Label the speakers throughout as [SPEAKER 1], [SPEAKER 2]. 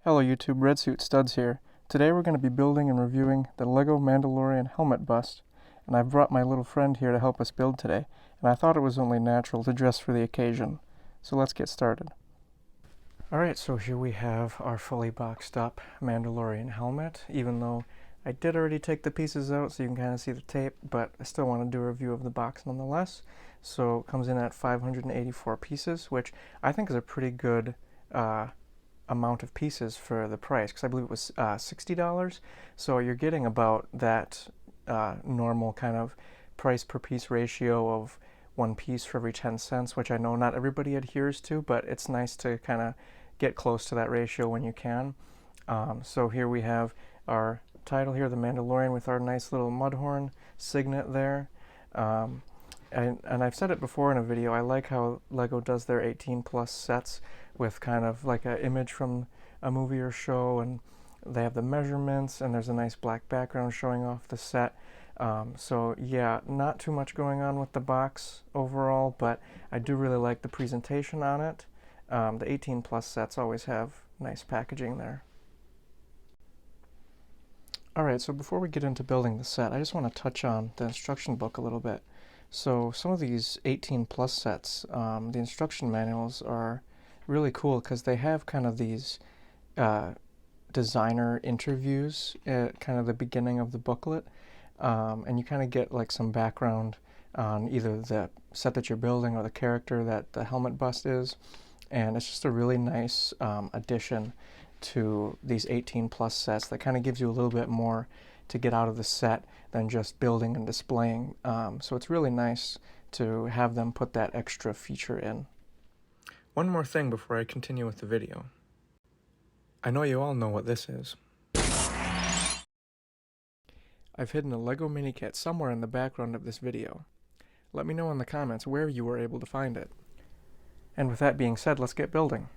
[SPEAKER 1] Hello YouTube, Red Suit Studs here. Today we're going to be building and reviewing the LEGO Mandalorian helmet bust, and I've brought my little friend here to help us build today, and I thought it was only natural to dress for the occasion. So let's get started. Alright, so here we have our fully boxed up Mandalorian helmet, even though I did already take the pieces out so you can kind of see the tape, but I still want to do a review of the box nonetheless. So it comes in at 584 pieces, which I think is a pretty good amount of pieces for the price, because I believe it was $60, so you're getting about that normal kind of price per piece ratio of one piece for every 10 cents, which I know not everybody adheres to, but it's nice to kind of get close to that ratio when you can. So here we have our title here, The Mandalorian, with our nice little mudhorn signet there. And I've said it before in a video, I like how LEGO does their 18 plus sets with kind of like an image from a movie or show, and they have the measurements, and there's a nice black background showing off the set. So yeah, not too much going on with the box overall, but I do really like the presentation on it. The 18 plus sets always have nice packaging there. Alright, so before we get into building the set, I just want to touch on the instruction book a little bit. So some of these 18 plus sets, the instruction manuals are really cool because they have kind of these designer interviews at kind of the beginning of the booklet, and you kind of get like some background on either the set that you're building or the character that the helmet bust is, and it's just a really nice addition to these 18 plus sets that kind of gives you a little bit more to get out of the set than just building and displaying. So it's really nice to have them put that extra feature in. One more thing before I continue with the video. I know you all know what this is. I've hidden a LEGO Minikit somewhere in the background of this video. Let me know in the comments where you were able to find it. And with that being said, let's get building.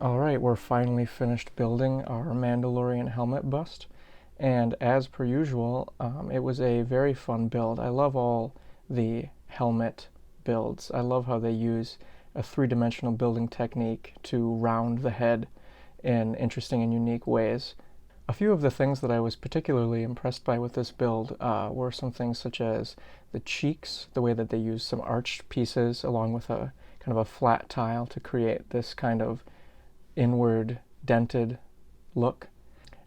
[SPEAKER 1] Alright, we're finally finished building our Mandalorian helmet bust, and as per usual, it was a very fun build. I love all the helmet builds. I love how they use a three-dimensional building technique to round the head in interesting and unique ways. A few of the things that I was particularly impressed by with this build were some things such as the cheeks, the way that they use some arched pieces along with a kind of a flat tile to create this kind of inward dented look,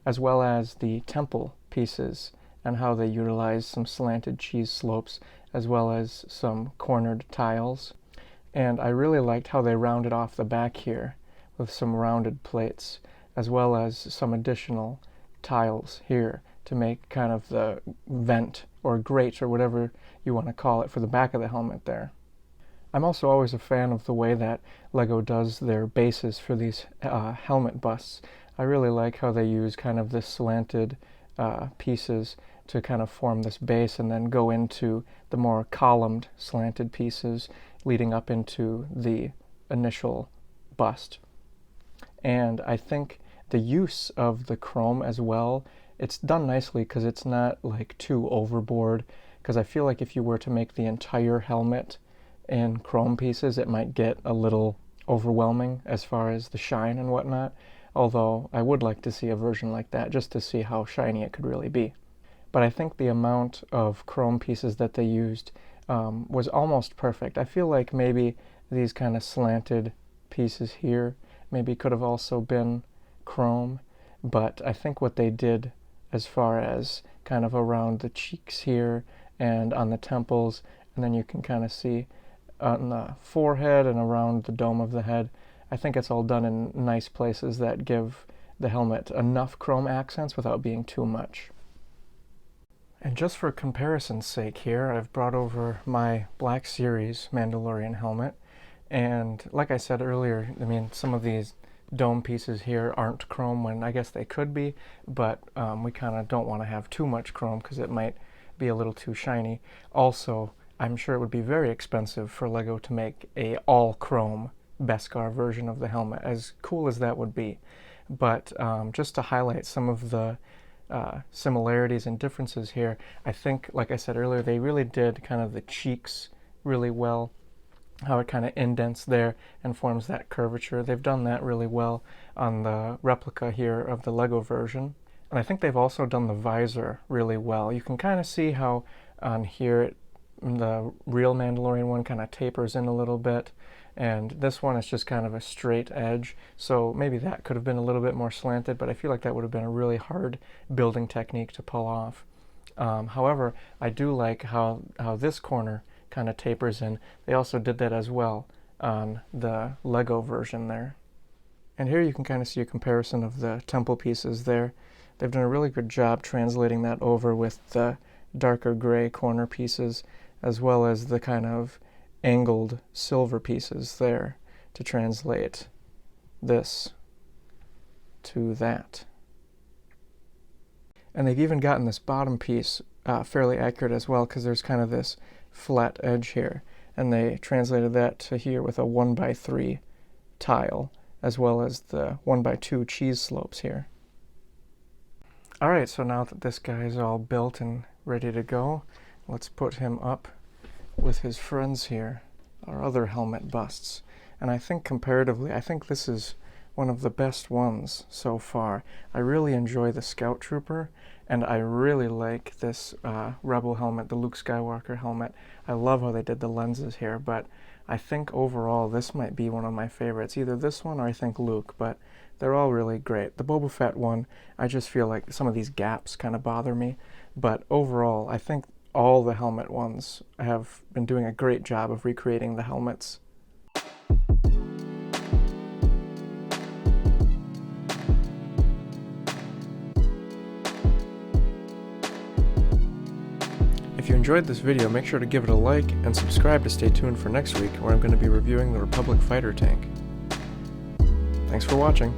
[SPEAKER 1] as well as the temple pieces and how they utilize some slanted cheese slopes as well as some cornered tiles. And I really liked how they rounded off the back here with some rounded plates as well as some additional tiles here to make kind of the vent or grate or whatever you want to call it for the back of the helmet there. I'm also always a fan of the way that LEGO does their bases for these helmet busts. I really like how they use kind of this slanted pieces to kind of form this base and then go into the more columned slanted pieces leading up into the initial bust. And I think the use of the chrome as well, it's done nicely because it's not like too overboard, because I feel like if you were to make the entire helmet in chrome pieces, it might get a little overwhelming as far as the shine and whatnot, although I would like to see a version like that just to see how shiny it could really be. But I think the amount of chrome pieces that they used was almost perfect. I feel like maybe these kind of slanted pieces here maybe could have also been chrome, but I think what they did as far as kind of around the cheeks here and on the temples, and then you can kind of see on the forehead and around the dome of the head. I think it's all done in nice places that give the helmet enough chrome accents without being too much. And just for comparison's sake here, I've brought over my Black Series Mandalorian helmet. And like I said earlier, I mean, some of these dome pieces here aren't chrome when I guess they could be, but we kind of don't want to have too much chrome because it might be a little too shiny. Also, I'm sure it would be very expensive for LEGO to make a all-chrome Beskar version of the helmet, as cool as that would be. But just to highlight some of the similarities and differences here, I think, like I said earlier, they really did kind of the cheeks really well, how it kind of indents there and forms that curvature. They've done that really well on the replica here of the LEGO version. And I think they've also done the visor really well. You can kind of see how on here the real Mandalorian one kind of tapers in a little bit, and this one is just kind of a straight edge, so maybe that could have been a little bit more slanted, but I feel like that would have been a really hard building technique to pull off. However, I do like how this corner kind of tapers in. They also did that as well on the LEGO version there. And here you can kind of see a comparison of the temple pieces there. They've done a really good job translating that over with the darker gray corner pieces, as well as the kind of angled silver pieces there to translate this to that. And they've even gotten this bottom piece fairly accurate as well, because there's kind of this flat edge here, and they translated that to here with a 1x3 tile, as well as the 1x2 cheese slopes here. Alright, so now that this guy is all built and ready to go, let's put him up with his friends here, our other helmet busts. And I think comparatively, I think this is one of the best ones so far. I really enjoy the Scout Trooper, and I really like this Rebel helmet, the Luke Skywalker helmet. I love how they did the lenses here, but I think overall this might be one of my favorites. Either this one or I think Luke, but they're all really great. The Boba Fett one, I just feel like some of these gaps kind of bother me, but overall I think all the helmet ones have been doing a great job of recreating the helmets. If you enjoyed this video, make sure to give it a like and subscribe to stay tuned for next week, where I'm going to be reviewing the Republic fighter tank. Thanks for watching.